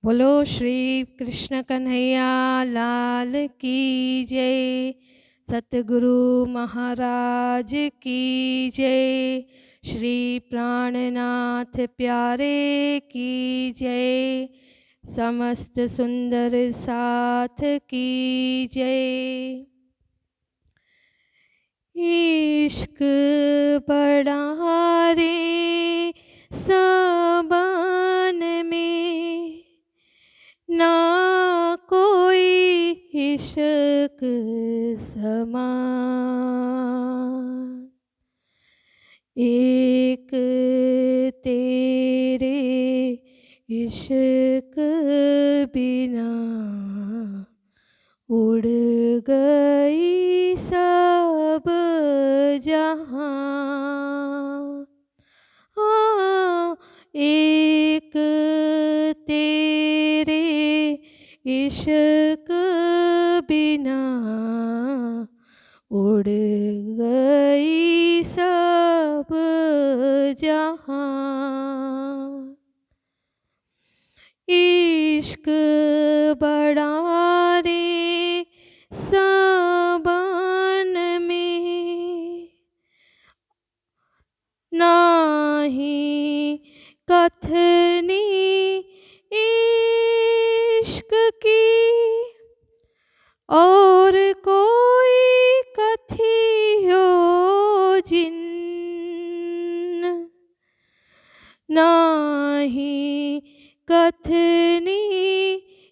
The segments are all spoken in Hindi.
बोलो श्री कृष्ण कन्हैया लाल की जय। सतगुरु महाराज की जय। श्री प्राणनाथ प्यारे की जय। समस्त सुंदर साथ की जय। इश्क बड़ा रे सबन में, ना कोई इश्क समान। एक तेरे इश्क बिना उड़ गई सब जहां। हाँ, एक तेरे इश्क बिना उड़ गई सब जहां। इश्क बड़ा रे सबन में, नाही कथनी इश्क की और कोई कथियो जिन। नाही कथनी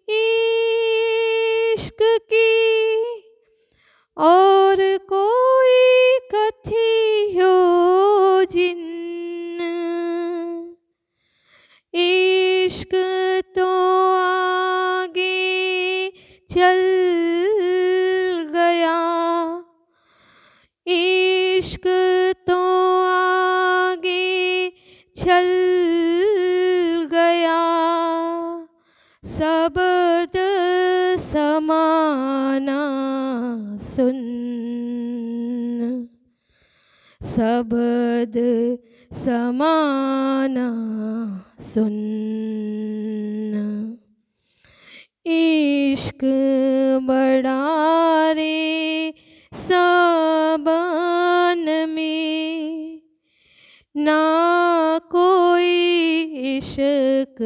इश्क की और कोई कथियो जिन। इश्क तो आगे चल गया, इश्क तो आगे चल गया। शब्द समाना सुन, शब्द समाना सुन। इश्क बड़ा रे सबन में, ना कोई इश्क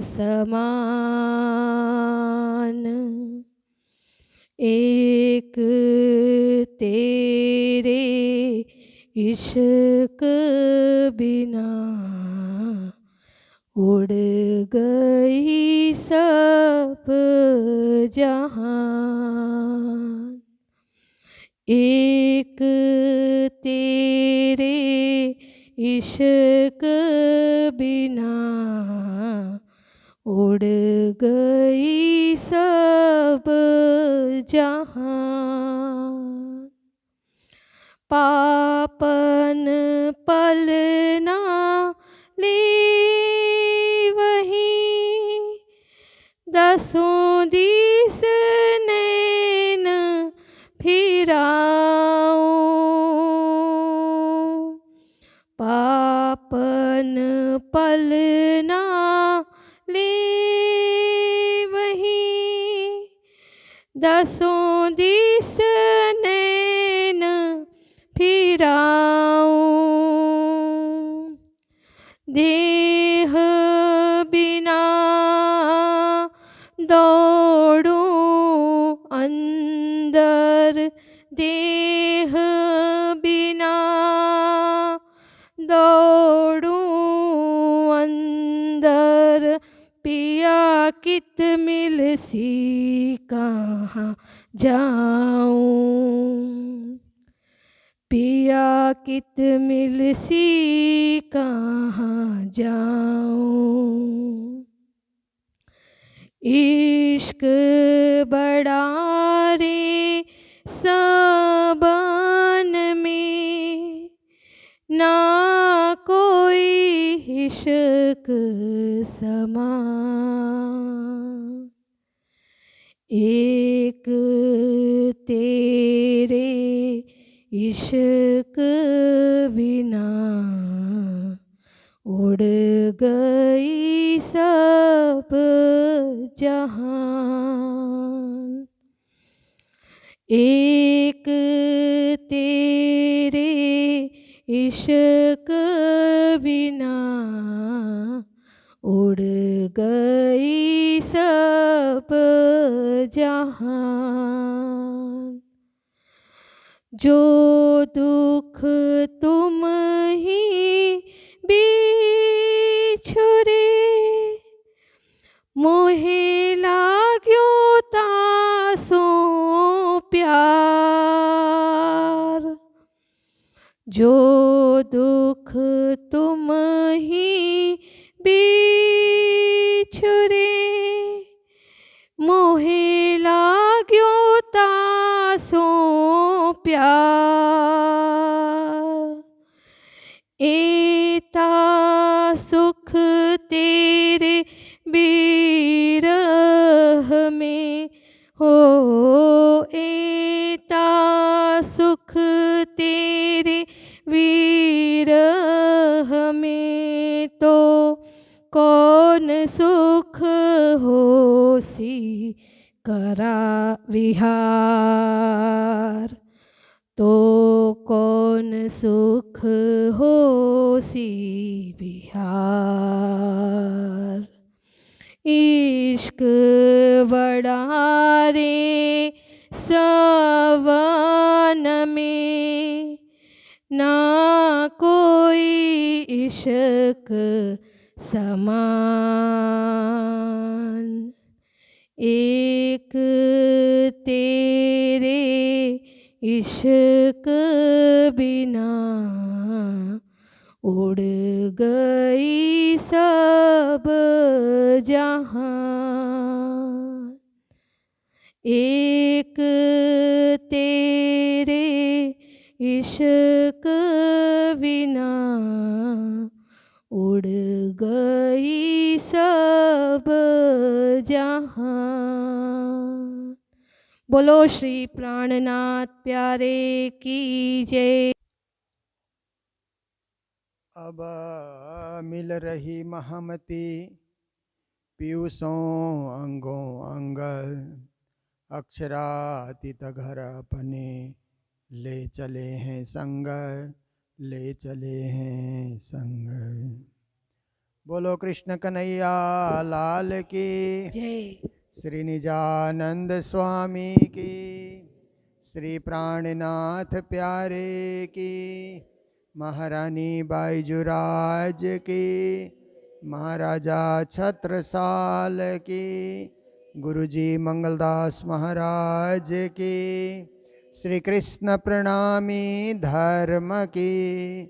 समान। एक तेरे इश्क बिना उड़ गई सब जहां। एक तेरे इश्क बिना उड़ गई सब जहां। पापन पलना ली वही, दसों दिस नैन फिराऊं। पापन पलना ले वही, दसों दिस नैन फिराऊं। देह बिना दौड़ूं अंदर, देह बिना दौड़ूं अंदर। पिया कित मिल सी कहाँ जाऊं, पिया कित मिल सी कहाँ जाऊं। इश्क बड़ा रे सबन में, ना कोई इश्क समान। एक तेरे इश्क बिना उड़ गई सब सब जहान। एक तेरे इश्क बिना उड़ गई सब जहान। जो दुख तुम ही बिछुरे, मोहे लाग्यो तासो प्यार। जो दुख तुम ही बिछुरे, मोहे लाग्यो तासो प्यार। एता सुख तेरे बिरह में हो, एता सुख तेरे विरह में, तो कौन सुख होसी करा विहार। तो कौन सुख होसी विहार। इश्क बड़ा रे सवन में, ना कोई इश्क समान। एक तेरे इश्क बिना उड़ गई सब जहान। एक तेरे इश्क बिना उड़ गई सब जहान। बोलो श्री प्राणनाथ प्यारे की जय। अब मिल रही महमती पीयूषों अंगों अंग, अक्षरातीत घर अपने ले चले हैं संग, ले चले हैं संग। बोलो कृष्ण कन्हैया लाल की जय। श्री निजानंद स्वामी की, श्री प्राणनाथ प्यारे की, महारानी बाईजुराज की, महाराजा छत्रसाल की, गुरुजी मंगलदास महाराज की, श्री कृष्ण प्रणामी धर्म की,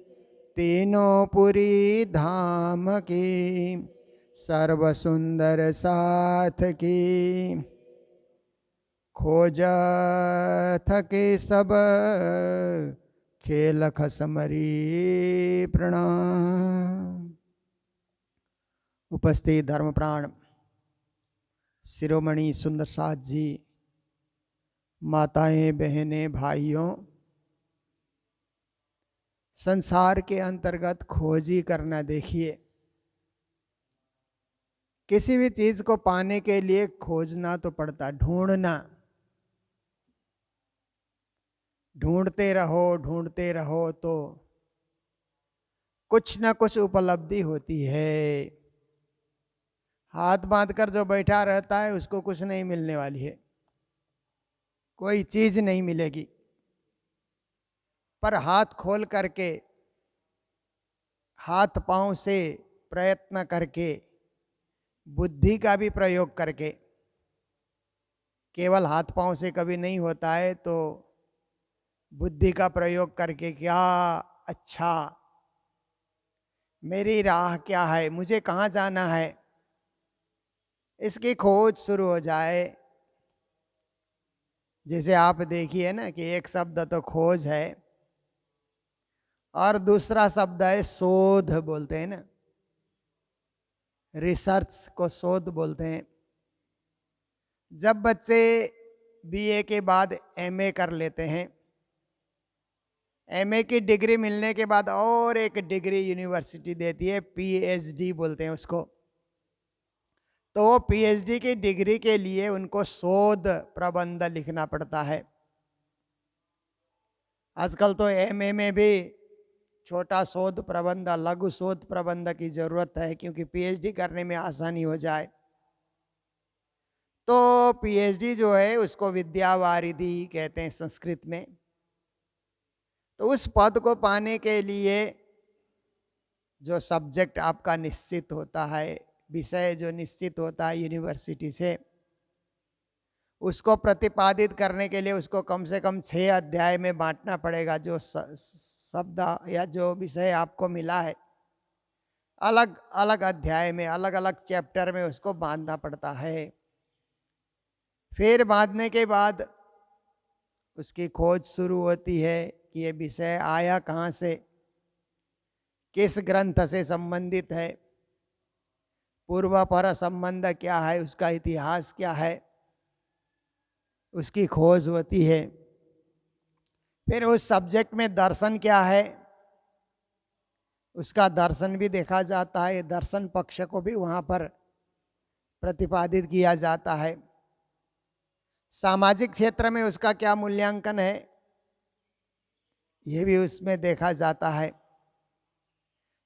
तीनों पुरी धाम की, सर्व सुंदर साथ की, खोज थके सब खेल खसमरी प्रणाम। उपस्थित धर्मप्राण शिरोमणि सुंदर साथ जी, माताएं बहनें भाइयों, संसार के अंतर्गत खोजी करना। देखिए, किसी भी चीज को पाने के लिए खोजना तो पड़ता, ढूंढना। ढूंढते रहो तो कुछ ना कुछ उपलब्धि होती है। हाथ बांध कर जो बैठा रहता है उसको कुछ नहीं मिलने वाली है, कोई चीज नहीं मिलेगी। पर हाथ खोल करके, हाथ पांव से प्रयत्न करके, बुद्धि का भी प्रयोग करके, केवल हाथ पांव से कभी नहीं होता है, तो बुद्धि का प्रयोग करके क्या अच्छा, मेरी राह क्या है, मुझे कहाँ जाना है, इसकी खोज शुरू हो जाए। जैसे आप देखिए ना कि एक शब्द तो खोज है और दूसरा शब्द है शोध, बोलते हैं ना, रिसर्च को शोध बोलते हैं। जब बच्चे बीए के बाद एमए कर लेते हैं, एमए की डिग्री मिलने के बाद और एक डिग्री यूनिवर्सिटी देती है, पीएचडी बोलते हैं उसको। तो पीएचडी की डिग्री के लिए उनको शोध प्रबंध लिखना पड़ता है। आजकल तो एमए में भी छोटा शोध प्रबंध, लघु शोध प्रबंध की जरूरत है, क्योंकि पीएचडी करने में आसानी हो जाए। तो पीएचडी जो है उसको विद्यावारिधि कहते हैं संस्कृत में। तो उस पद को पाने के लिए जो सब्जेक्ट आपका निश्चित होता है, विषय जो निश्चित होता है यूनिवर्सिटी से, उसको प्रतिपादित करने के लिए उसको कम से कम 6 अध्याय में बांटना पड़ेगा। जो शब्द या जो विषय आपको मिला है, अलग अलग अध्याय में, अलग अलग चैप्टर में उसको बांधना पड़ता है। फिर बांधने के बाद उसकी खोज शुरू होती है कि ये विषय आया कहाँ से, किस ग्रंथ से संबंधित है, पूर्व पर संबंध क्या है, उसका इतिहास क्या है, उसकी खोज होती है। फिर उस सब्जेक्ट में दर्शन क्या है, उसका दर्शन भी देखा जाता है। दर्शन पक्ष को भी वहाँ पर प्रतिपादित किया जाता है। सामाजिक क्षेत्र में उसका क्या मूल्यांकन है, ये भी उसमें देखा जाता है।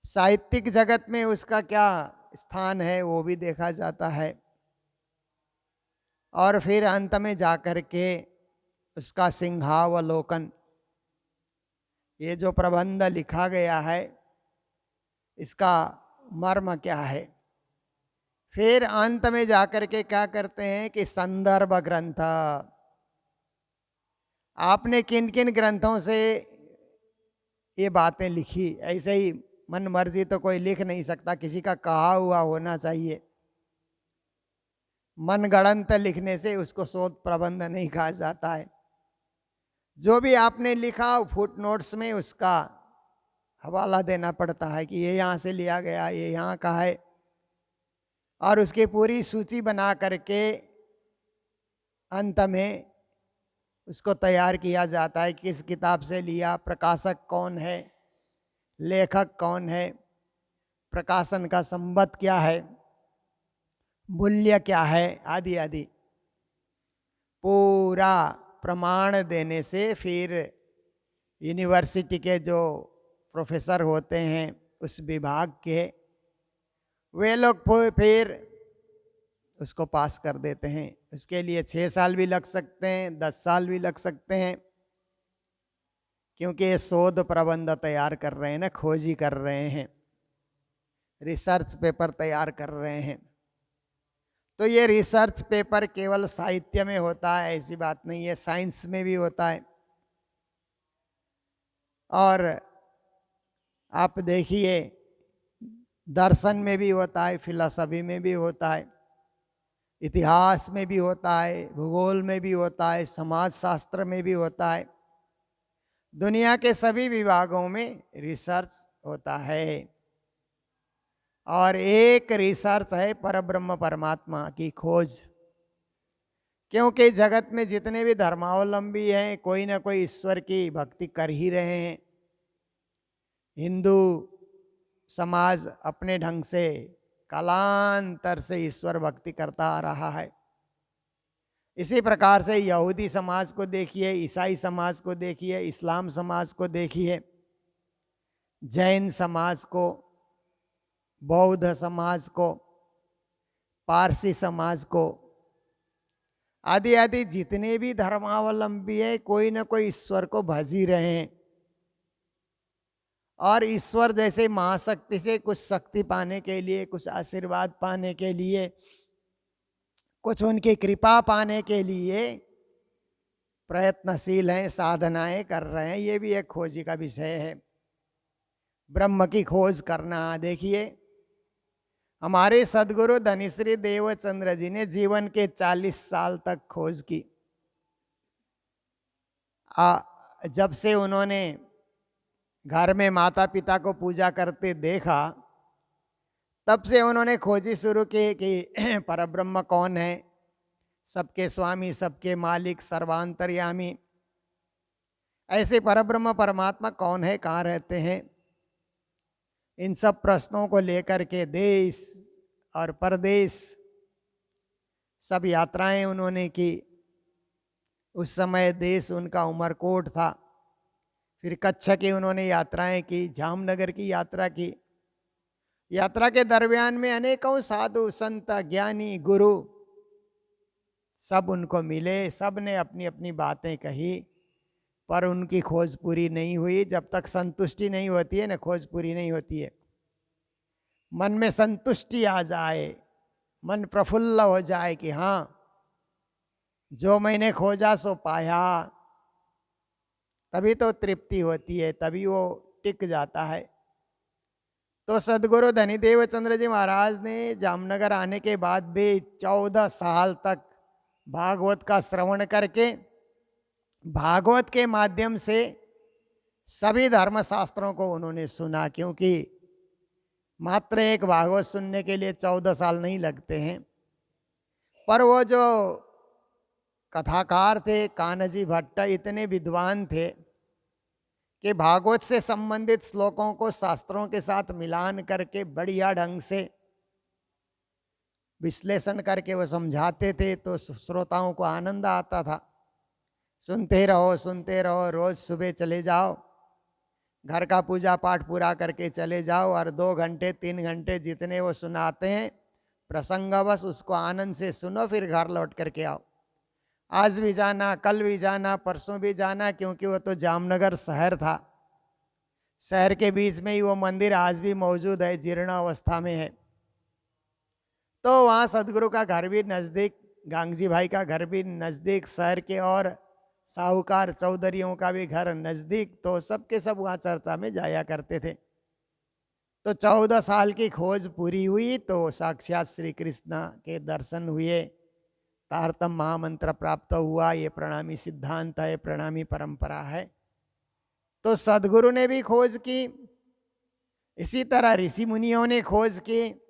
साहित्यिक जगत में उसका क्या स्थान है, वो भी देखा जाता है। और फिर अंत में जाकर के उसका सिंहावलोकन, ये जो प्रबंध लिखा गया है इसका मर्म क्या है। फिर अंत में जाकर के क्या करते हैं कि संदर्भ ग्रंथ, आपने किन किन ग्रंथों से ये बातें लिखी। ऐसे ही मन मर्जी तो कोई लिख नहीं सकता, किसी का कहा हुआ होना चाहिए। मनगढ़ंत लिखने से उसको शोध प्रबंध नहीं कहा जाता है। जो भी आपने लिखा फुट नोट्स में उसका हवाला देना पड़ता है कि ये यहाँ से लिया गया, ये यहाँ का है, और उसकी पूरी सूची बना करके अंत में उसको तैयार किया जाता है। किस किताब से लिया, प्रकाशक कौन है, लेखक कौन है, प्रकाशन का संबंध क्या है, मूल्य क्या है, आदि आदि पूरा प्रमाण देने से फिर यूनिवर्सिटी के जो प्रोफेसर होते हैं उस विभाग के, वे लोग फिर उसको पास कर देते हैं। उसके लिए 6 साल भी लग सकते हैं, 10 साल भी लग सकते हैं, क्योंकि ये शोध प्रबंध तैयार कर रहे हैं ना, खोजी कर रहे हैं, रिसर्च पेपर तैयार कर रहे हैं। तो ये रिसर्च पेपर केवल साहित्य में होता है ऐसी बात नहीं है, साइंस में भी होता है। और आप देखिए दर्शन में भी होता है, फिलॉसफी में भी होता है, इतिहास में भी होता है, भूगोल में भी होता है, समाज शास्त्र में भी होता है। दुनिया के सभी विभागों में रिसर्च होता है। और एक रिसर्च है परब्रह्म परमात्मा की खोज, क्योंकि जगत में जितने भी धर्मावलंबी हैं कोई ना कोई ईश्वर की भक्ति कर ही रहे हैं। हिंदू समाज अपने ढंग से कालांतर से ईश्वर भक्ति करता आ रहा है। इसी प्रकार से यहूदी समाज को देखिए, ईसाई समाज को देखिए, इस्लाम समाज को देखिए, जैन समाज को, बौद्ध समाज को, पारसी समाज को, आदि आदि जितने भी धर्मावलंबी है कोई ना कोई ईश्वर को भज ही रहे हैं। और ईश्वर जैसे महाशक्ति से कुछ शक्ति पाने के लिए, कुछ आशीर्वाद पाने के लिए, कुछ उनकी कृपा पाने के लिए प्रयत्नशील हैं, साधनाएं कर रहे हैं। ये भी एक खोजी का विषय है, ब्रह्म की खोज करना। देखिए हमारे सदगुरु धनिश्री देवचंद्र जी ने जीवन के 40 साल तक खोज की। जब से उन्होंने घर में माता पिता को पूजा करते देखा, तब से उन्होंने खोजी शुरू की कि परब्रह्म कौन है, सबके स्वामी, सबके मालिक, सर्वांतर्यामी। ऐसे परब्रह्म परमात्मा कौन है, कहाँ रहते हैं, इन सब प्रश्नों को लेकर के देश और परदेश सब यात्राएं उन्होंने की। उस समय देश उनका उमरकोट था। फिर कच्छ की उन्होंने यात्राएं की, जामनगर की यात्रा की। यात्रा के दरमियान में अनेकों साधु संत ज्ञानी गुरु सब उनको मिले, सब ने अपनी अपनी बातें कही, पर उनकी खोज पूरी नहीं हुई। जब तक संतुष्टि नहीं होती है ना, खोज पूरी नहीं होती है। मन में संतुष्टि आ जाए, मन प्रफुल्ल हो जाए कि हाँ, जो मैंने खोजा सो पाया, तभी तो तृप्ति होती है, तभी वो टिक जाता है। तो सदगुरु धनीदेव चंद्र जी महाराज ने जामनगर आने के बाद भी 14 साल तक भागवत का श्रवण करके, भागवत के माध्यम से सभी धर्मशास्त्रों को उन्होंने सुना। क्योंकि मात्र एक भागवत सुनने के लिए 14 साल नहीं लगते हैं। पर वो जो कथाकार थे कान्हजी भट्ट, इतने विद्वान थे कि भागवत से संबंधित श्लोकों को शास्त्रों के साथ मिलान करके बढ़िया ढंग से विश्लेषण करके वो समझाते थे। तो श्रोताओं को आनंद आता था। सुनते रहो सुनते रहो, रोज सुबह चले जाओ, घर का पूजा पाठ पूरा करके चले जाओ, और 2 घंटे 3 घंटे जितने वो सुनाते हैं प्रसंगवश उसको आनंद से सुनो, फिर घर लौट करके आओ। आज भी जाना, कल भी जाना, परसों भी जाना, क्योंकि वो तो जामनगर शहर था। शहर के बीच में ही वो मंदिर आज भी मौजूद है, जीर्ण अवस्था में है। तो वहाँ सदगुरु का घर भी नज़दीक, गांगजी भाई का घर भी नज़दीक शहर के, और साहूकार चौधरियों का भी घर नज़दीक। तो सबके सब वहाँ चर्चा में जाया करते थे। तो 14 साल की खोज पूरी हुई तो साक्षात श्री कृष्ण के दर्शन हुए, तारतम महामंत्र प्राप्त हुआ। ये प्रणामी सिद्धांत है, प्रणामी परंपरा है। तो सदगुरु ने भी खोज की, इसी तरह ऋषि मुनियों ने खोज की,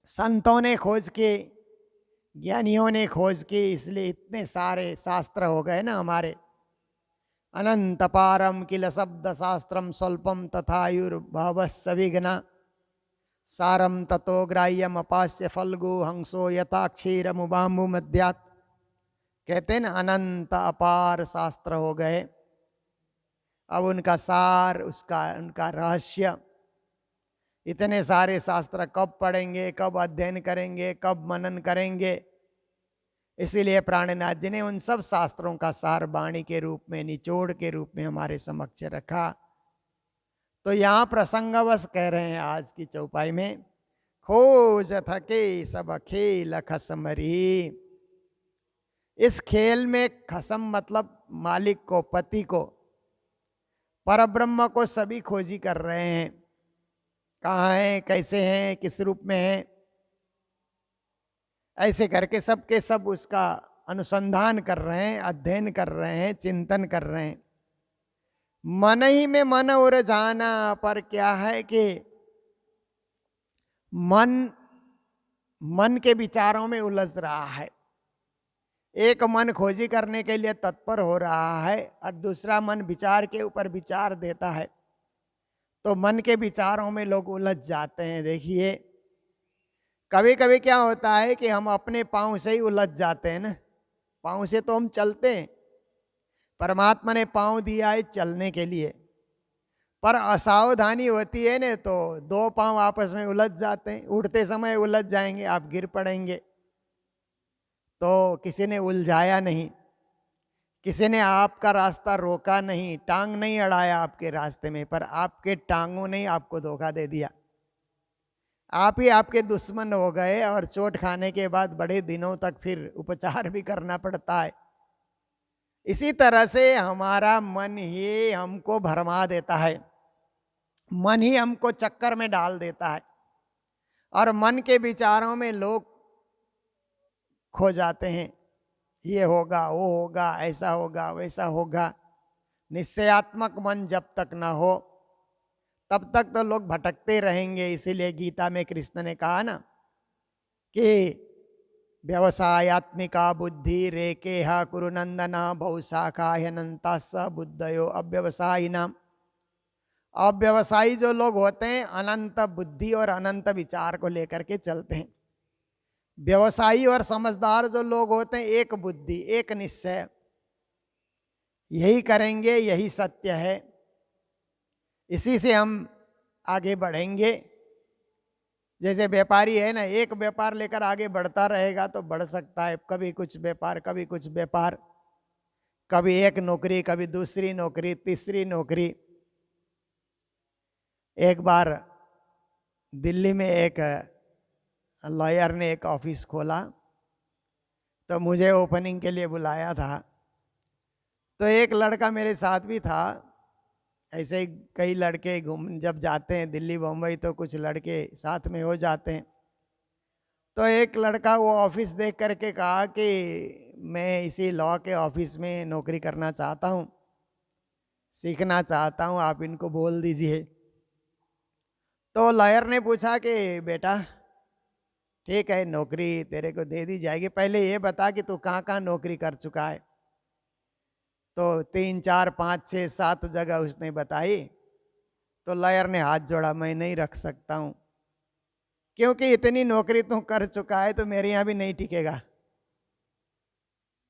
संतों ने खोज की, ज्ञानियों ने खोज की। इसलिए इतने सारे शास्त्र हो गए ना हमारे। अनंत पारम किल शब्द शास्त्रम स्वल्पम तथायुर्भव सविघ्ना, सारम ततो ग्राह्यम अपास्य फल्गु हंसो यथा क्षीर मुबाम्बु मध्यात। कहते हैं ना, अनंत अपार शास्त्र हो गए। अब उनका सार, उसका उनका रहस्य, इतने सारे शास्त्र कब पढ़ेंगे, कब अध्ययन करेंगे, कब मनन करेंगे। इसीलिए प्राणनाथ जी ने उन सब शास्त्रों का सार वाणी के रूप में, निचोड़ के रूप में हमारे समक्ष रखा। तो यहाँ प्रसंगवश कह रहे हैं आज की चौपाई में, खोज थके सब खेल खसमरी। इस खेल में खसम मतलब मालिक को, पति को, परब्रह्म को सभी खोजी कर रहे हैं। कहाँ हैं, कैसे हैं, किस रूप में हैं, ऐसे करके सबके सब उसका अनुसंधान कर रहे हैं, अध्ययन कर रहे हैं, चिंतन कर रहे हैं। मन ही में मन उर जाना, पर क्या है कि मन के विचारों में उलझ रहा है। एक मन खोजी करने के लिए तत्पर हो रहा है, और दूसरा मन विचार के ऊपर विचार देता है। तो मन के विचारों में लोग उलझ जाते हैं। देखिए, कभी कभी क्या होता है कि हम अपने पाँव से ही उलझ जाते हैं ना। पाँव से तो हम चलते हैं, परमात्मा ने पाँव दिया है चलने के लिए, पर असावधानी होती है ना, तो 2 पाँव आपस में उलझ जाते हैं। उठते समय उलझ जाएंगे, आप गिर पड़ेंगे। तो किसी ने उलझाया नहीं, किसी ने आपका रास्ता रोका नहीं, टांग नहीं अड़ाया आपके रास्ते में, पर आपके टांगों ने आपको धोखा दे दिया। आप ही आपके दुश्मन हो गए, और चोट खाने के बाद बड़े दिनों तक फिर उपचार भी करना पड़ता है। इसी तरह से हमारा मन ही हमको भरमा देता है, मन ही हमको चक्कर में डाल देता है, और मन के विचारों में लोग खो जाते हैं। ये होगा, वो होगा, ऐसा होगा, वैसा होगा। निश्चयात्मक मन जब तक ना हो, तब तक तो लोग भटकते रहेंगे। इसीलिए गीता में कृष्ण ने कहा ना कि व्यवसायत्मिका बुद्धि रेके हा कुरुनंदना बहुशाखा ह्यनंता स बुद्धयो अव्यवसायी नाम। अव्यवसायी जो लोग होते हैं, अनंत बुद्धि और अनंत विचार को लेकर के चलते हैं। व्यवसायी और समझदार जो लोग होते हैं, एक बुद्धि, एक निश्चय, यही करेंगे, यही सत्य है, इसी से हम आगे बढ़ेंगे। जैसे व्यापारी है ना, एक व्यापार लेकर आगे बढ़ता रहेगा तो बढ़ सकता है, कभी कुछ व्यापार, कभी कुछ व्यापार, कभी एक नौकरी, कभी दूसरी नौकरी, तीसरी नौकरी। एक बार दिल्ली में एक लॉयर ने एक ऑफिस खोला, तो मुझे ओपनिंग के लिए बुलाया था। तो एक लड़का मेरे साथ भी था। ऐसे ही कई लड़के घूम जब जाते हैं दिल्ली बम्बई तो कुछ लड़के साथ में हो जाते हैं। तो एक लड़का वो ऑफिस देख करके कहा कि मैं इसी लॉ के ऑफिस में नौकरी करना चाहता हूँ, सीखना चाहता हूँ, आप इनको बोल दीजिए। तो लॉयर ने पूछा कि बेटा ठीक है, नौकरी तेरे को दे दी जाएगी, पहले ये बता कि तू कहाँ कहाँ नौकरी कर चुका है। तो 3 4 5 6 7 जगह उसने बताई। तो लॉयर ने हाथ जोड़ा, मैं नहीं रख सकता हूँ, क्योंकि इतनी नौकरी तू कर चुका है तो मेरे यहाँ भी नहीं टिकेगा।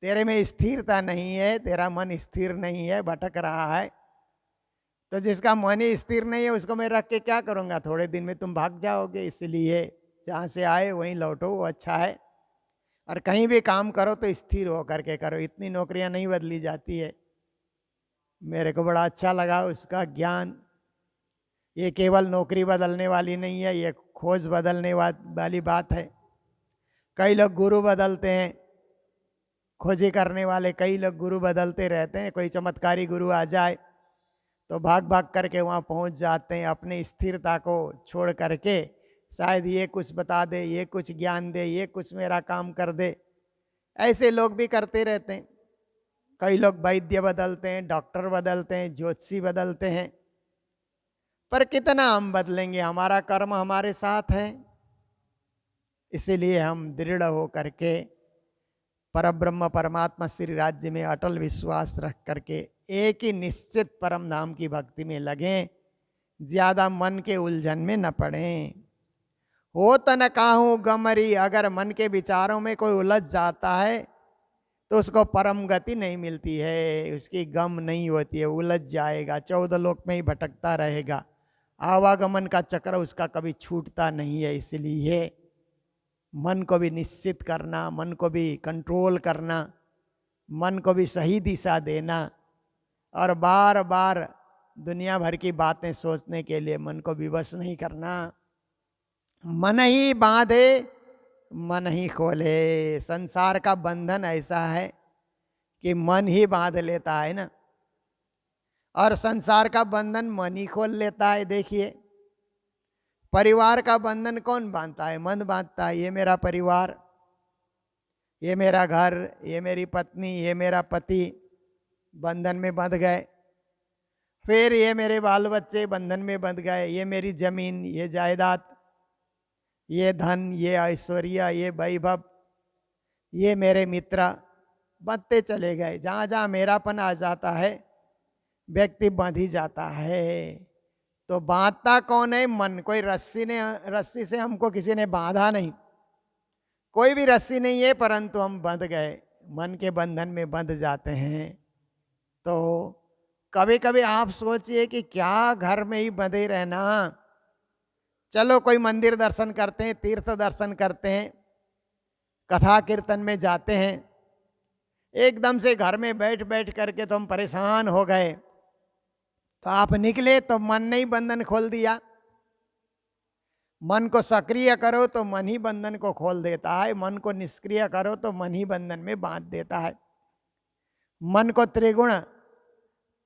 तेरे में स्थिरता नहीं है, तेरा मन स्थिर नहीं है, भटक रहा है। तो जिसका मन ही स्थिर नहीं है उसको मैं रख के क्या करूँगा, थोड़े दिन में तुम भाग जाओगे। इसलिए जहाँ से आए वहीं लौटो, वो अच्छा है। और कहीं भी काम करो तो स्थिर हो करके करो, इतनी नौकरियां नहीं बदली जाती है। मेरे को बड़ा अच्छा लगा उसका ज्ञान। ये केवल नौकरी बदलने वाली नहीं है, ये खोज बदलने वाली बात है। कई लोग गुरु बदलते हैं, खोजी करने वाले कई लोग गुरु बदलते रहते हैं। कोई चमत्कारी गुरु आ जाए तो भाग भाग करके वहाँ पहुँच जाते हैं, अपनी स्थिरता को छोड़ करके। शायद ये कुछ बता दे, ये कुछ ज्ञान दे, ये कुछ मेरा काम कर दे। ऐसे लोग भी करते रहते हैं। कई लोग वैद्य बदलते हैं, डॉक्टर बदलते हैं, ज्योतिषी बदलते हैं। पर कितना हम बदलेंगे, हमारा कर्म हमारे साथ है। इसीलिए हम दृढ़ हो करके परब्रह्म परमात्मा श्री राज्य में अटल विश्वास रख करके एक ही निश्चित परम धाम की भक्ति में लगें, ज्यादा मन के उलझन में न पड़ें। हो तन काहू गमरी, अगर मन के विचारों में कोई उलझ जाता है तो उसको परम गति नहीं मिलती है, उसकी गम नहीं होती है, उलझ जाएगा, 14 लोक में ही भटकता रहेगा। आवागमन का चक्र उसका कभी छूटता नहीं है। इसलिए मन को भी निश्चित करना, मन को भी कंट्रोल करना, मन को भी सही दिशा देना, और बार बार दुनिया भर की बातें सोचने के लिए मन को विवश नहीं करना। मन ही बांधे मन ही खोले। संसार का बंधन ऐसा है कि मन ही बांध लेता है ना, और संसार का बंधन मन ही खोल लेता है। देखिए, परिवार का बंधन कौन बांधता है? मन बांधता है। ये मेरा परिवार, ये मेरा घर, ये मेरी पत्नी, ये मेरा पति बंधन में बंध गए। फिर ये मेरे बाल बच्चे बंधन में बंध गए। ये मेरी जमीन, ये जायदाद, ये धन, ये ऐश्वर्य, ये वैभव, ये मेरे मित्र, बंधते चले गए। जहाँ जहाँ मेरापन आ जाता है व्यक्ति बंध ही जाता है। तो बांधता कौन है? मन। कोई रस्सी से हमको किसी ने बांधा नहीं, कोई भी रस्सी नहीं है, परंतु हम बंध गए, मन के बंधन में बंध जाते हैं। तो कभी कभी आप सोचिए कि क्या घर में ही बंधे रहना। चलो कोई मंदिर दर्शन करते हैं, तीर्थ दर्शन करते हैं, कथा कीर्तन में जाते हैं, एकदम से घर में बैठ बैठ करके तो हम परेशान हो गए। तो आप निकले तो मन ने ही बंधन खोल दिया। मन को सक्रिय करो तो मन ही बंधन को खोल देता है, मन को निष्क्रिय करो तो मन ही बंधन में बांध देता है। मन को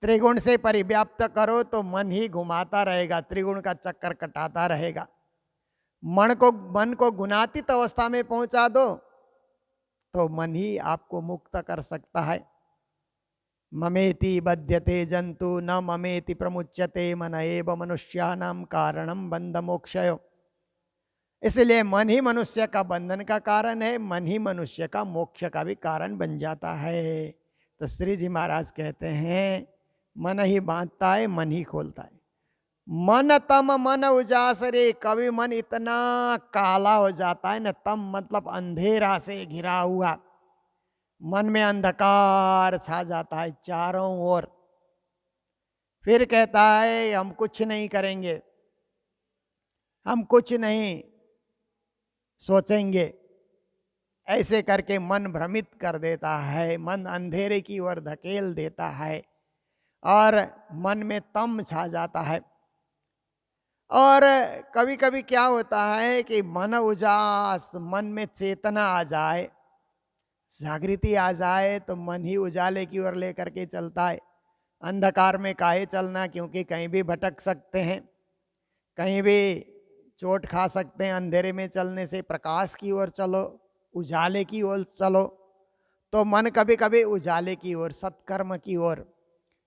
त्रिगुण से परिव्याप्त करो तो मन ही घुमाता रहेगा, त्रिगुण का चक्कर कटाता रहेगा। मन को गुणातीत अवस्था में पहुंचा दो तो मन ही आपको मुक्त कर सकता है। ममेति बध्यते जंतु न ममेति प्रमुच्यते, मन एव मनुष्यानां कारणम बंध मोक्षय। इसलिए मन ही मनुष्य का बंधन का कारण है, मन ही मनुष्य का मोक्ष का भी कारण बन जाता है। तो श्री जी महाराज कहते हैं मन ही बांधता है, मन ही खोलता है। मन तम मन उजास रे, कभी मन इतना काला हो जाता है ना, तम मतलब अंधेरा से घिरा हुआ, मन में अंधकार छा जाता है चारों ओर। फिर कहता है हम कुछ नहीं करेंगे, हम कुछ नहीं सोचेंगे, ऐसे करके मन भ्रमित कर देता है, मन अंधेरे की ओर धकेल देता है और मन में तम छा जाता है। और कभी कभी क्या होता है कि मन उजास, मन में चेतना आ जाए, जागृति आ जाए, तो मन ही उजाले की ओर लेकर के चलता है। अंधकार में काहे चलना, क्योंकि कहीं भी भटक सकते हैं, कहीं भी चोट खा सकते हैं। अंधेरे में चलने से प्रकाश की ओर चलो, उजाले की ओर चलो। तो मन कभी कभी उजाले की ओर, सत्कर्म की ओर,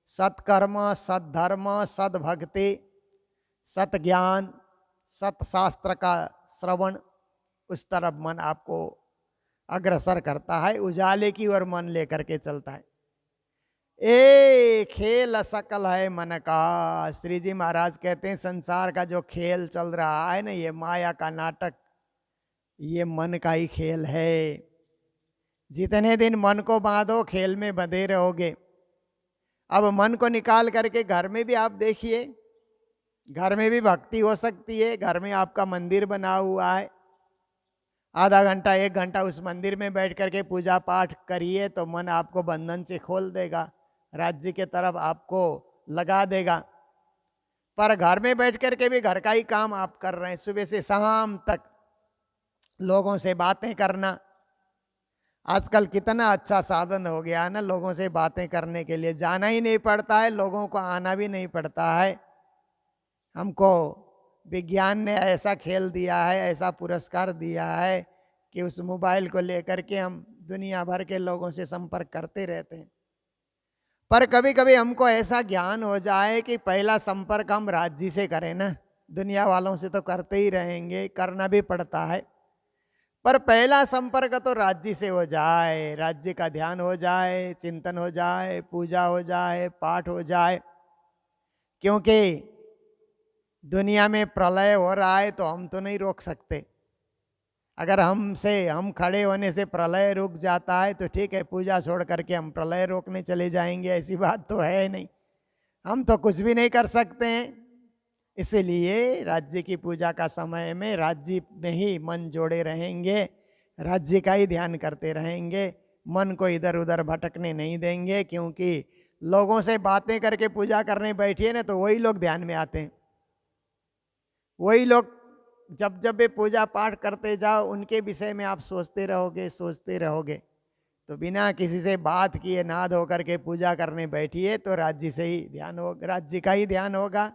सत्कर्म, सद्धर्म, सद्भक्ति, सत ज्ञान, सतशास्त्र का श्रवण, उस तरफ मन आपको अग्रसर करता है, उजाले की ओर मन लेकर के चलता है। ए खेल सकल है मन का, श्री जी महाराज कहते हैं संसार का जो खेल चल रहा है ना, ये माया का नाटक, ये मन का ही खेल है। जितने दिन मन को बांधो खेल में बंधे रहोगे। अब मन को निकाल करके घर में भी आप देखिए, घर में भी भक्ति हो सकती है। घर में आपका मंदिर बना हुआ है, आधा घंटा 1 घंटा उस मंदिर में बैठ करके पूजा पाठ करिए तो मन आपको बंधन से खोल देगा, राज्य के तरफ आपको लगा देगा। पर घर में बैठ करके भी घर का ही काम आप कर रहे हैं, सुबह से शाम तक लोगों से बातें करना। आजकल कितना अच्छा साधन हो गया है ना, लोगों से बातें करने के लिए जाना ही नहीं पड़ता है, लोगों को आना भी नहीं पड़ता है। हमको विज्ञान ने ऐसा खेल दिया है, ऐसा पुरस्कार दिया है कि उस मोबाइल को लेकर के हम दुनिया भर के लोगों से संपर्क करते रहते हैं। पर कभी कभी हमको ऐसा ज्ञान हो जाए कि पहला संपर्क हम राज्य से करें ना, दुनिया वालों से तो करते ही रहेंगे, करना भी पड़ता है, पर पहला संपर्क तो राज्य से हो जाए, राज्य का ध्यान हो जाए, चिंतन हो जाए, पूजा हो जाए, पाठ हो जाए। क्योंकि दुनिया में प्रलय हो रहा है तो हम तो नहीं रोक सकते। अगर हम खड़े होने से प्रलय रुक जाता है तो ठीक है, पूजा छोड़ करके हम प्रलय रोकने चले जाएंगे, ऐसी बात तो है नहीं। हम तो कुछ भी नहीं कर सकते हैं। इसीलिए राज्य की पूजा का समय में राज्य में ही मन जोड़े रहेंगे, राज्य का ही ध्यान करते रहेंगे, मन को इधर उधर भटकने नहीं देंगे। क्योंकि लोगों से बातें करके पूजा करने बैठिए ना तो वही लोग ध्यान में आते हैं, वही लोग जब जब वे पूजा पाठ करते जाओ उनके विषय में आप सोचते रहोगे, तो बिना किसी से बात किए नाद होकर के पूजा करने बैठिए तो राज्य से ही ध्यान होगा, राज्य का ही ध्यान होगा,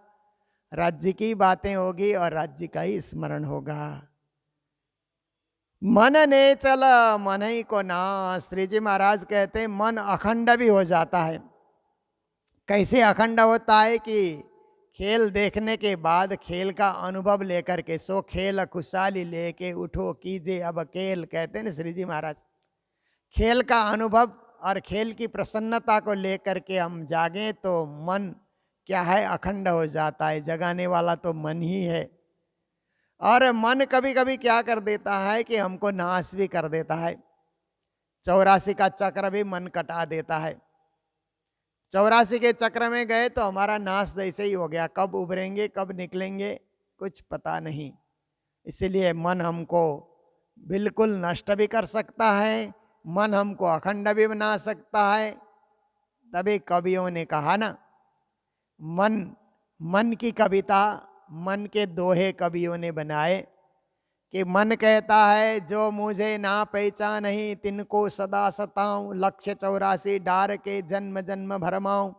राज्य की बातें होगी और राज्य का ही स्मरण होगा। मन ने चल मन ही को ना, श्री जी महाराज कहते हैं मन अखंड भी हो जाता है। कैसे अखंड होता है कि खेल देखने के बाद खेल का अनुभव लेकर के, सो खेल खुशहाली लेके उठो कीजिए अब खेल, कहते हैं ना श्री जी महाराज। खेल का अनुभव और खेल की प्रसन्नता को लेकर के हम जागें तो मन क्या है, अखंड हो जाता है। जगाने वाला तो मन ही है। और मन कभी कभी क्या कर देता है कि हमको नाश भी कर देता है। 84 का चक्र भी मन कटा देता है। 84 के चक्र में गए तो हमारा नाश जैसे ही हो गया, कब उभरेंगे कब निकलेंगे कुछ पता नहीं। इसीलिए मन हमको बिल्कुल नष्ट भी कर सकता है, मन हमको अखंड भी बना सकता है। तभी कवियों ने कहा ना, मन की कविता, मन के दोहे कवियों ने बनाए कि मन कहता है जो मुझे ना पहचान ही तिनको सदा सताऊं, लक्ष्य 84 डार के जन्म जन्म भरमाऊं।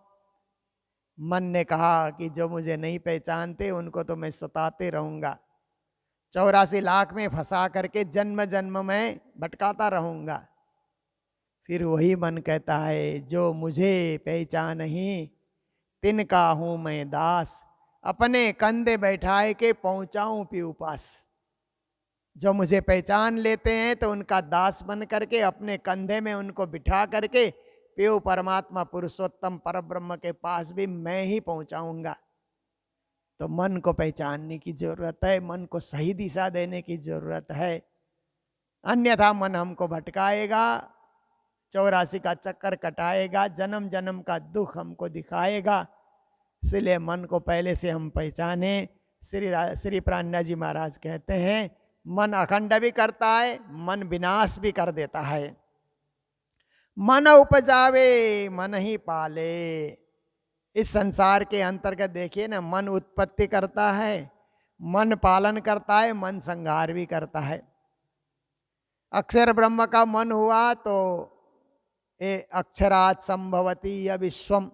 मन ने कहा कि जो मुझे नहीं पहचानते उनको तो मैं सताते रहूंगा, 84 लाख में फंसा करके जन्म जन्म में भटकाता रहूंगा। फिर वही मन कहता है जो मुझे पहचान ही तिनका हूं मैं दास, अपने कंधे बैठाए के पहुंचाऊं पीऊ पास। जो मुझे पहचान लेते हैं तो उनका दास बन करके अपने कंधे में उनको बिठा करके पीऊ परमात्मा पुरुषोत्तम परब्रह्म के पास भी मैं ही पहुंचाऊंगा। तो मन को पहचानने की जरूरत है, मन को सही दिशा देने की जरूरत है, अन्यथा मन हमको भटकाएगा, 84 का चक्कर कटाएगा, जन्म जन्म का दुख हमको दिखाएगा। इसलिए मन को पहले से हम पहचाने। श्री प्राणनाथ जी महाराज कहते हैं मन अखंड भी करता है, मन विनाश भी कर देता है। मन उपजावे मन ही पाले। इस संसार के अंतर्गत देखिए ना, मन उत्पत्ति करता है, मन पालन करता है, मन संहार भी करता है। अक्षर ब्रह्म का मन हुआ तो ये अक्षरात् संभवती य विश्वम,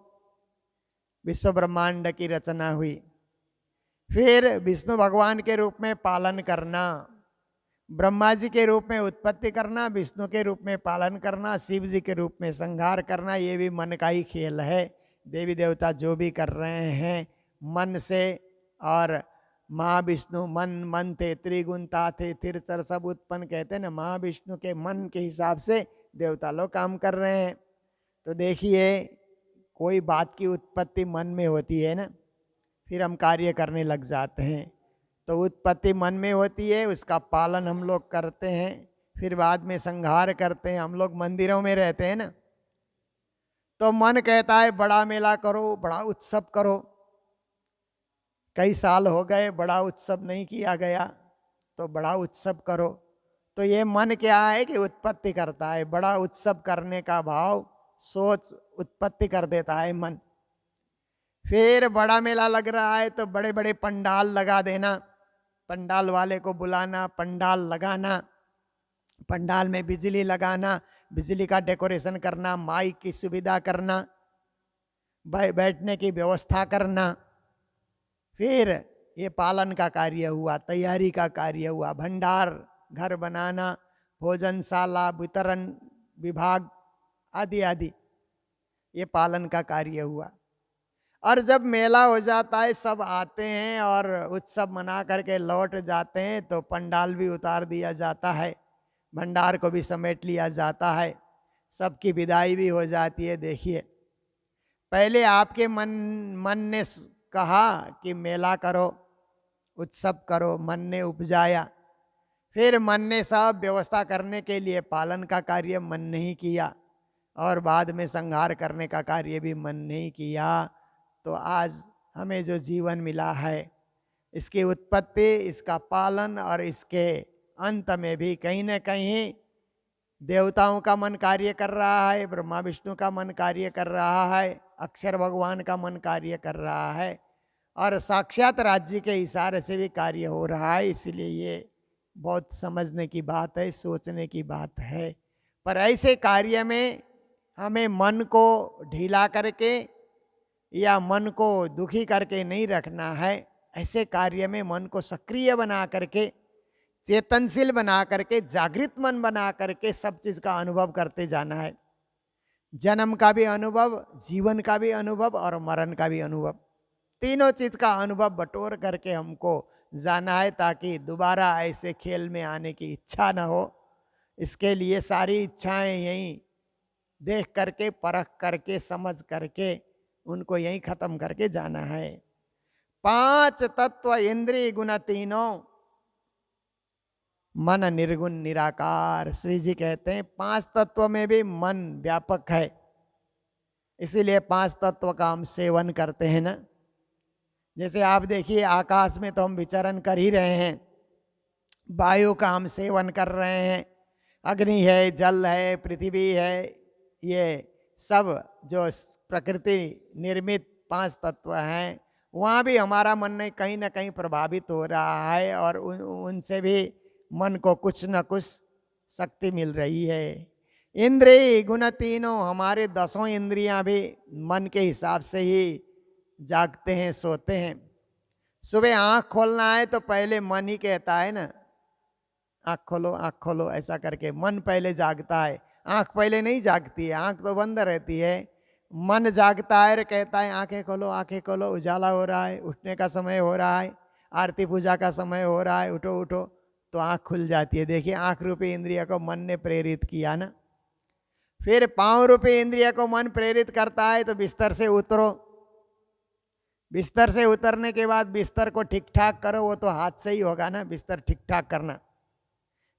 विश्व ब्रह्मांड की रचना हुई। फिर विष्णु भगवान के रूप में पालन करना, ब्रह्मा जी के रूप में उत्पत्ति करना, विष्णु के रूप में पालन करना, शिव जी के रूप में संहार करना, ये भी मन का ही खेल है। देवी देवता जो भी कर रहे हैं मन से, और महाविष्णु मन थे त्रिगुणता थे तिरचर सब उत्पन्न कहते हैं ना, महाविष्णु के मन के हिसाब से देवता लोग काम कर रहे हैं। तो देखिए कोई बात की उत्पत्ति मन में होती है ना, फिर हम कार्य करने लग जाते हैं। तो उत्पत्ति मन में होती है, उसका पालन हम लोग करते हैं, फिर बाद में संहार करते हैं। हम लोग मंदिरों में रहते हैं ना, तो मन कहता है बड़ा मेला करो, बड़ा उत्सव करो। कई साल हो गए बड़ा उत्सव नहीं किया गया, तो बड़ा उत्सव करो। तो ये मन क्या है कि उत्पत्ति करता है, बड़ा उत्सव करने का भाव सोच उत्पत्ति कर देता है मन। फिर बड़ा मेला लग रहा है तो बड़े बड़े पंडाल लगा देना, पंडाल वाले को बुलाना, पंडाल लगाना, पंडाल में बिजली लगाना, बिजली का डेकोरेशन करना, माइक की सुविधा करना, बैठने की व्यवस्था करना। फिर ये पालन का कार्य हुआ, तैयारी का कार्य हुआ, भंडार घर बनाना, भोजनशाला, वितरण विभाग आदि आदि, ये पालन का कार्य हुआ। और जब मेला हो जाता है, सब आते हैं और उत्सव मना करके लौट जाते हैं, तो पंडाल भी उतार दिया जाता है, भंडार को भी समेट लिया जाता है, सबकी विदाई भी हो जाती है। देखिए पहले आपके मन ने कहा कि मेला करो, उत्सव करो, मन ने उपजाया, फिर मन ने सब व्यवस्था करने के लिए पालन का कार्य मन नहीं किया, और बाद में संहार करने का कार्य भी मन नहीं किया। तो आज हमें जो जीवन मिला है, इसकी उत्पत्ति, इसका पालन और इसके अंत में भी कहीं न कहीं देवताओं का मन कार्य कर रहा है, ब्रह्मा विष्णु का मन कार्य कर रहा है, अक्षर भगवान का मन कार्य कर रहा है, और साक्षात राज्य के इशारे से भी कार्य हो रहा है। इसलिए ये बहुत समझने की बात है, सोचने की बात है। पर ऐसे कार्य में हमें मन को ढीला करके या मन को दुखी करके नहीं रखना है। ऐसे कार्य में मन को सक्रिय बना करके, चेतनशील बना करके, जागृत मन बना करके सब चीज का अनुभव करते जाना है। जन्म का भी अनुभव, जीवन का भी अनुभव और मरण का भी अनुभव, तीनों चीज का अनुभव बटोर करके हमको जाना है, ताकि दोबारा ऐसे खेल में आने की इच्छा न हो। इसके लिए सारी इच्छाएं यहीं देख करके, परख करके, समझ करके उनको यहीं खत्म करके जाना है। 5 तत्व इंद्रिय गुण तीनों, मन निर्गुण निराकार। श्री जी कहते हैं 5 तत्व में भी मन व्यापक है, इसीलिए 5 तत्व का हम सेवन करते हैं ना। जैसे आप देखिए आकाश में तो हम विचरण कर ही रहे हैं, वायु का हम सेवन कर रहे हैं, अग्नि है, जल है, पृथ्वी है, ये सब जो प्रकृति निर्मित 5 तत्व हैं, वहाँ भी हमारा मन में कहीं ना कहीं प्रभावित हो रहा है, और उनसे भी मन को कुछ न कुछ शक्ति मिल रही है। इंद्रिय गुण तीनों, हमारे 10 इंद्रियां भी मन के हिसाब से ही जागते हैं, सोते हैं। सुबह आँख खोलना है तो पहले मन ही कहता है ना, आँख खोलो, आँख खोलो, ऐसा करके मन पहले जागता है। आँख पहले नहीं जागती है, आँख तो बंद रहती है। मन जागता है और कहता है आँखें खोलो, आँखें खोलो, उजाला हो रहा है, उठने का समय हो रहा है, आरती पूजा का समय हो रहा है, उठो उठो, तो आँख खुल जाती है। देखिए आँख रूपी इंद्रिय को मन ने प्रेरित किया ना। फिर पाँव रूपी इंद्रिय को मन प्रेरित करता है, तो बिस्तर से उतरो, बिस्तर से उतरने के बाद बिस्तर को ठीक ठाक करो, वो तो हाथ से ही होगा ना, बिस्तर ठीक ठाक करना।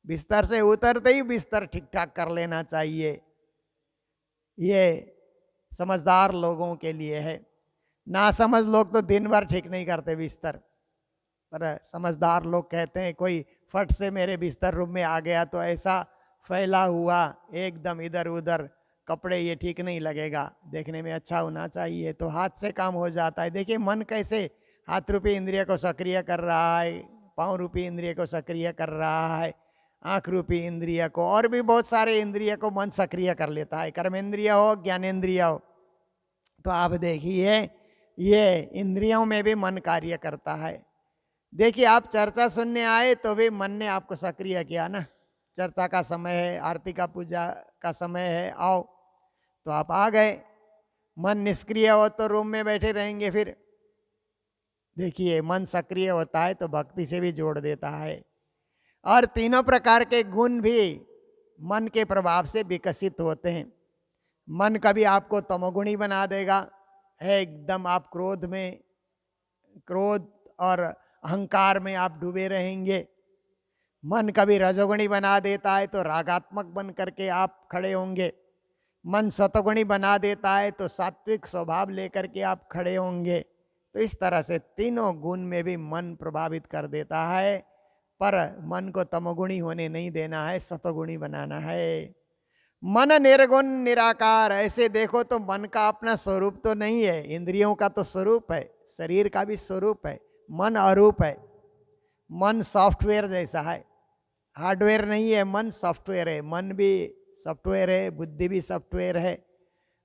बिस्तर से उतरते ही बिस्तर ठीक ठाक कर लेना चाहिए। ये समझदार लोगों के लिए है। ना समझ लोग तो दिन भर ठीक नहीं करते बिस्तर, पर समझदार लोग कहते हैं कोई फट से मेरे बिस्तर रूम में आ गया तो ऐसा फैला हुआ एकदम इधर उधर कपड़े, ये ठीक नहीं लगेगा, देखने में अच्छा होना चाहिए, तो हाथ से काम हो जाता है। देखिए मन कैसे हाथ रूपी इंद्रिय को सक्रिय कर रहा है, पांव रूपी इंद्रिय को सक्रिय कर रहा है, आंख रूपी इंद्रिय को, और भी बहुत सारे इंद्रिय को मन सक्रिय कर लेता है, कर्मेंद्रिय हो ज्ञानेन्द्रिय हो। तो आप देखिए ये इंद्रियों में भी मन कार्य करता है। देखिए आप चर्चा सुनने आए तो भी मन ने आपको सक्रिय किया ना, चर्चा का समय है, आरती का पूजा का समय है, आओ, तो आप आ गए। मन निष्क्रिय हो तो रूम में बैठे रहेंगे। फिर देखिए मन सक्रिय होता है तो भक्ति से भी जोड़ देता है। और तीनों प्रकार के गुण भी मन के प्रभाव से विकसित होते हैं। मन कभी आपको तमोगुणी बना देगा, है एकदम आप क्रोध में, क्रोध और अहंकार में आप डूबे रहेंगे। मन कभी रजोगुणी बना देता है तो रागात्मक बन करके आप खड़े होंगे। मन सतोगुणी बना देता है तो सात्विक स्वभाव लेकर के आप खड़े होंगे। तो इस तरह से तीनों गुण में भी मन प्रभावित कर देता है, पर मन को तमोगुणी होने नहीं देना है, सतोगुणी बनाना है। मन निर्गुण निराकार, ऐसे देखो तो मन का अपना स्वरूप तो नहीं है, इंद्रियों का तो स्वरूप है, शरीर का भी स्वरूप है, मन अरूप है। मन सॉफ्टवेयर जैसा है, हार्डवेयर नहीं है, मन सॉफ्टवेयर है। मन भी सॉफ्टवेयर है, बुद्धि भी सॉफ्टवेयर है,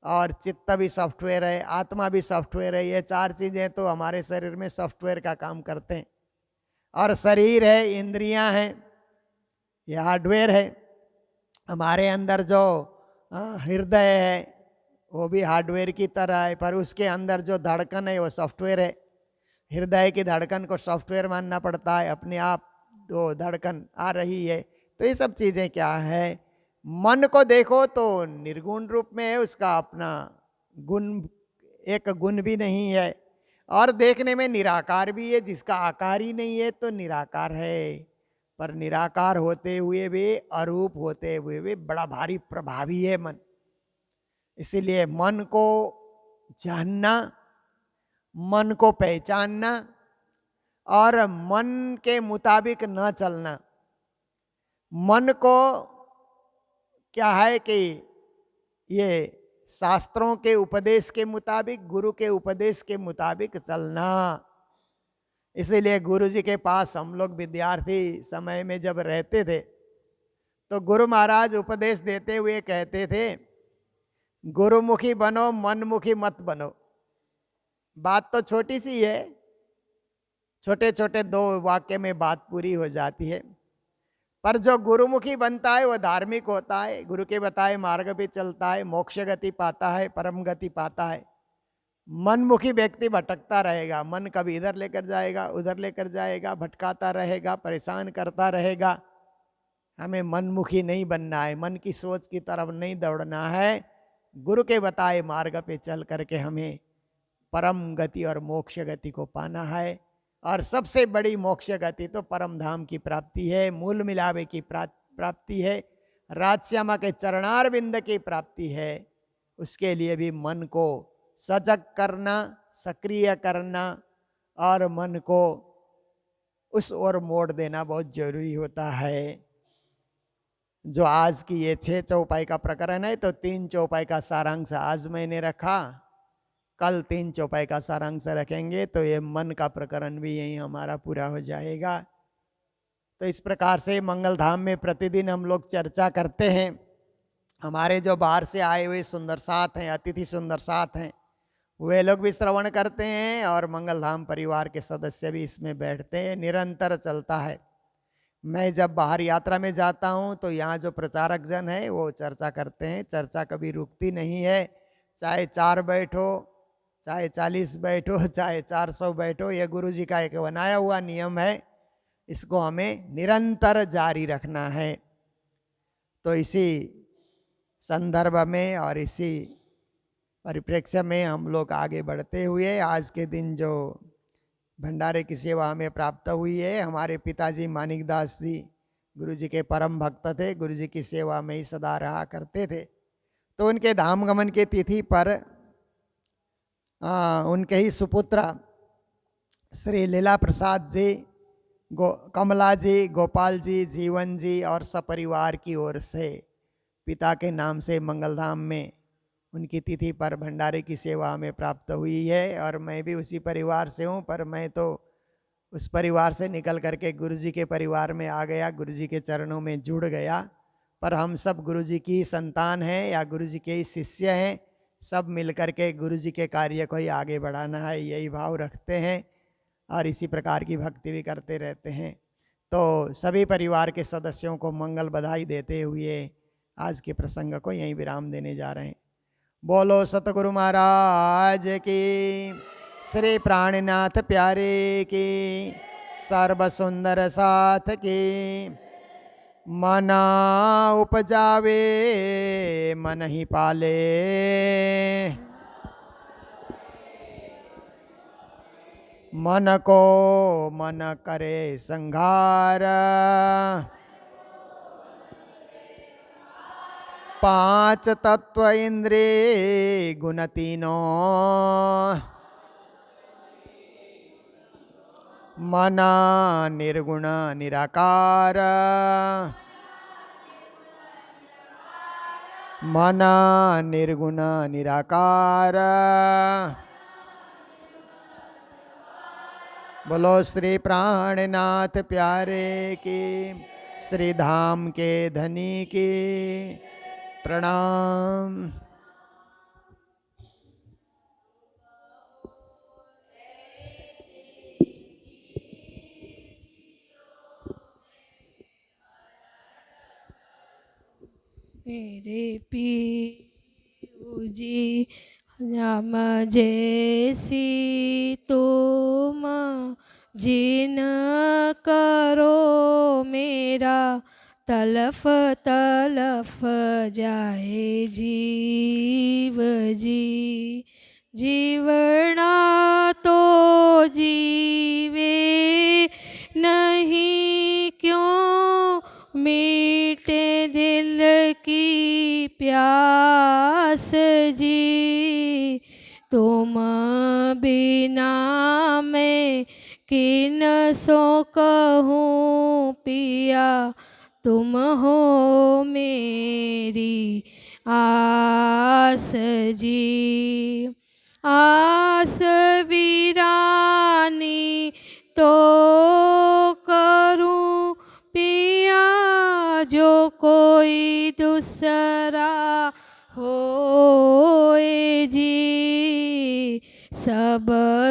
और चित्त भी सॉफ्टवेयर है, आत्मा भी सॉफ्टवेयर है। ये चार चीजें तो हमारे शरीर में सॉफ्टवेयर का काम करते हैं। और शरीर है, इंद्रियां हैं, ये हार्डवेयर है। हमारे अंदर जो हृदय है वो भी हार्डवेयर की तरह है, पर उसके अंदर जो धड़कन है वो सॉफ्टवेयर है। हृदय की धड़कन को सॉफ्टवेयर मानना पड़ता है, अपने आप तो धड़कन आ रही है। तो ये सब चीज़ें क्या है, मन को देखो तो निर्गुण रूप में है, उसका अपना गुण, एक गुण भी नहीं है, और देखने में निराकार भी है, जिसका आकार ही नहीं है तो निराकार है। पर निराकार होते हुए भी, अरूप होते हुए भी बड़ा भारी प्रभावी है मन। इसीलिए मन को जानना, मन को पहचानना और मन के मुताबिक न चलना। मन को क्या है कि ये शास्त्रों के उपदेश के मुताबिक, गुरु के उपदेश के मुताबिक चलना। इसीलिए गुरु जी के पास हम लोग विद्यार्थी समय में जब रहते थे तो गुरु महाराज उपदेश देते हुए कहते थे, गुरुमुखी बनो, मनमुखी मत बनो। बात तो छोटी सी है, छोटे छोटे दो वाक्य में बात पूरी हो जाती है, पर जो गुरुमुखी बनता है वो धार्मिक होता है, गुरु के बताए मार्ग पे चलता है, मोक्ष गति पाता है, परम गति पाता है। मनमुखी व्यक्ति भटकता रहेगा, मन कभी इधर लेकर जाएगा, उधर लेकर जाएगा, भटकाता रहेगा, परेशान करता रहेगा। हमें मनमुखी नहीं बनना है, मन की सोच की तरफ नहीं दौड़ना है। गुरु के बताए मार्ग पे चल करके हमें परम गति और मोक्ष गति को पाना है। और सबसे बड़ी मोक्ष गति तो परम धाम की प्राप्ति है, मूल मिलावे की प्राप्ति है, राजश्यामा के चरणार बिंद की प्राप्ति है। उसके लिए भी मन को सजग करना, सक्रिय करना और मन को उस ओर मोड़ देना बहुत जरूरी होता है। जो आज की ये 6 चौपाई का प्रकरण है, तो 3 चौपाई का सारांश आज मैंने रखा, कल 3 चौपाई का सारांश रखेंगे, तो ये मन का प्रकरण भी यही हमारा पूरा हो जाएगा। तो इस प्रकार से मंगल धाम में प्रतिदिन हम लोग चर्चा करते हैं। हमारे जो बाहर से आए हुए सुंदर साथ हैं, अतिथि सुंदर साथ हैं, वे लोग भी श्रवण करते हैं, और मंगल धाम परिवार के सदस्य भी इसमें बैठते हैं। निरंतर चलता है। मैं जब बाहर यात्रा में जाता हूँ तो यहाँ जो प्रचारक जन है वो चर्चा करते हैं, चर्चा कभी रुकती नहीं है। चाहे 4 बैठो, चाहे 40 बैठो, चाहे 400 बैठो, ये गुरु जी का एक बनाया हुआ नियम है, इसको हमें निरंतर जारी रखना है। तो इसी संदर्भ में और इसी परिप्रेक्ष्य में हम लोग आगे बढ़ते हुए आज के दिन जो भंडारे की सेवा हमें प्राप्त हुई है, हमारे पिताजी मानिक दास जी गुरु जी के परम भक्त थे, गुरु जी की सेवा में ही सदा रहा करते थे। तो उनके धाम गमन की तिथि पर उनके ही सुपुत्र श्री लीला प्रसाद जी, कमला जी, गोपाल जी, जीवन जी और सपरिवार की ओर से पिता के नाम से मंगलधाम में उनकी तिथि पर भंडारे की सेवा हमें प्राप्त हुई है। और मैं भी उसी परिवार से हूँ, पर मैं तो उस परिवार से निकल करके गुरु जी के परिवार में आ गया, गुरु जी के चरणों में जुड़ गया। पर हम सब गुरु जी की संतान हैं या गुरु जी के ही शिष्य हैं, सब मिलकर के गुरु जी के कार्य को ही आगे बढ़ाना है, यही भाव रखते हैं और इसी प्रकार की भक्ति भी करते रहते हैं। तो सभी परिवार के सदस्यों को मंगल बधाई देते हुए आज के प्रसंग को यहीं विराम देने जा रहे हैं। बोलो सतगुरु महाराज की, श्री प्राणनाथ प्यारे की, सर्व सुंदर साथ की। मना उपजावे मन ही पाले, मन को मन करे संघार। पांच तत्व इंद्रिय गुण तीनों, मना निर्गुण निराकार। मना निर्गुण निराकार। बोलो श्री प्राणनाथ प्यारे की, श्री धाम के धनी की प्रणाम। मेरे पीऊ जी राम जैसी तुम जिन करो, मेरा तलफ तलफ जाए जीव जी। जीवना तो जीवे नहीं क्यों, मीटे दिल की प्यास जी। तुम बिना मैं किन सो कहूँ पिया, तुम हो मेरी आस जी। आस वीरानी तो करूं पिया, जो कोई दूसरा होए जी। सब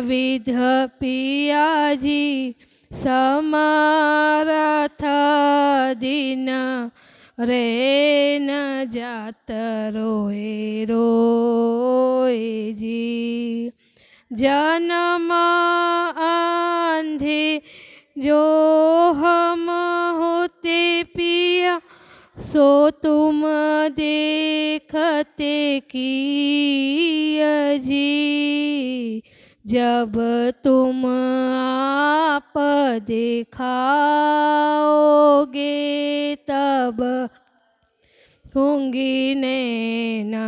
विध पिया जी समर्थ दिन, रे न जात रोए रोए जी। जन्म अंधे जो हम होते पिया, सो तुम देखते किया जी। जब तुम आप दिखाओगे, तब होंगी नैना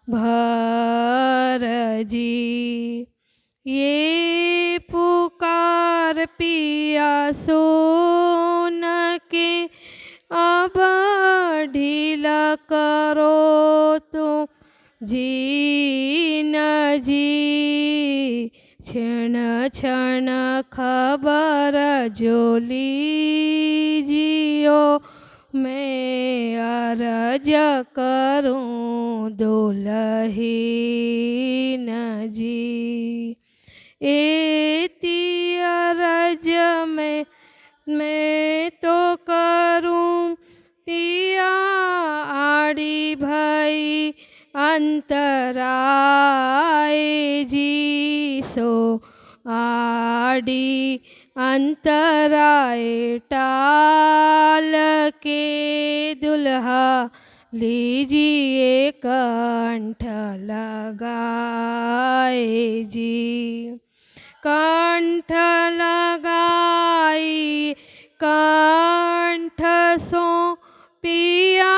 भर जी। ये पुकार पिया सुन के, अब ढीला करो तुम जी न जी। क्षण क्षण खबर जो लीजियो, मैं अर्ज करूं दुलहीन जी। एती अर्ज मैं तो करूं पिया, आड़ी भई अंतराय जी। सो आड़ी अंतराय टाल के दुल्हा लीजिए कंठ लगाए जी। कंठ लगाई कंठ सो पिया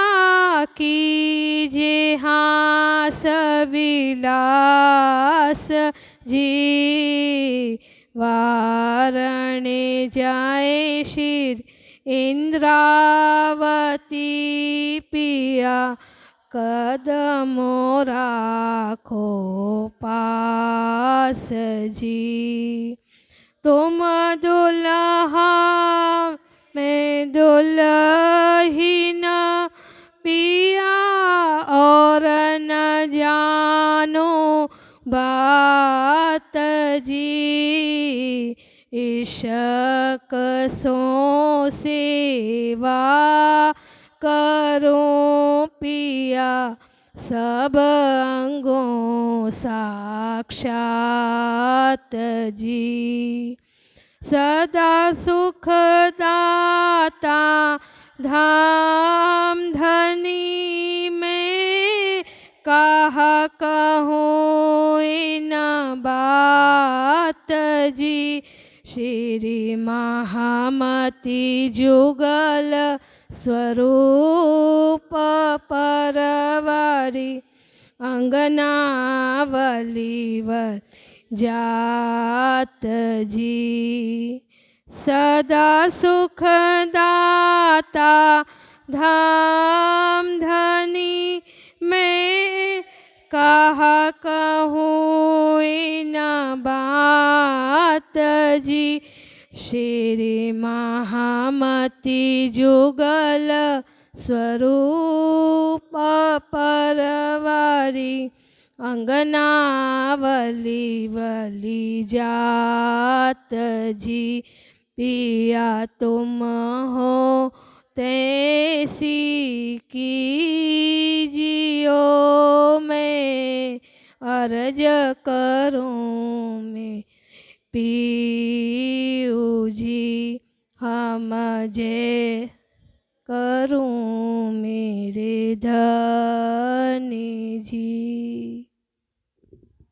कीजे हास विलास जी। वारणे जाए शिर इंद्रावती पिया कदमो राखो पास जी। तुम दुल्हा मैं दुल्हीन पिया और न जानो बात जी। इश्क सो सेवा करूं पिया सब अंगों साक्षात जी। सदा सुख दाता धाम धनी में कहा कहूँ इन बात जी। श्री महामती जुगल स्वरूप परवारी अंगनावलीवर जात जी। सदा सुख दाता धाम धनी मैं कहा कहूँ इन बात जी। श्री महामती जुगल स्वरूप परवारी अंगनावली वली जात जी। पिया तुम हो तैसी कीजियो मैं अर्ज करूं मैं पीऊ जी। हम जय करूं मेरे धनी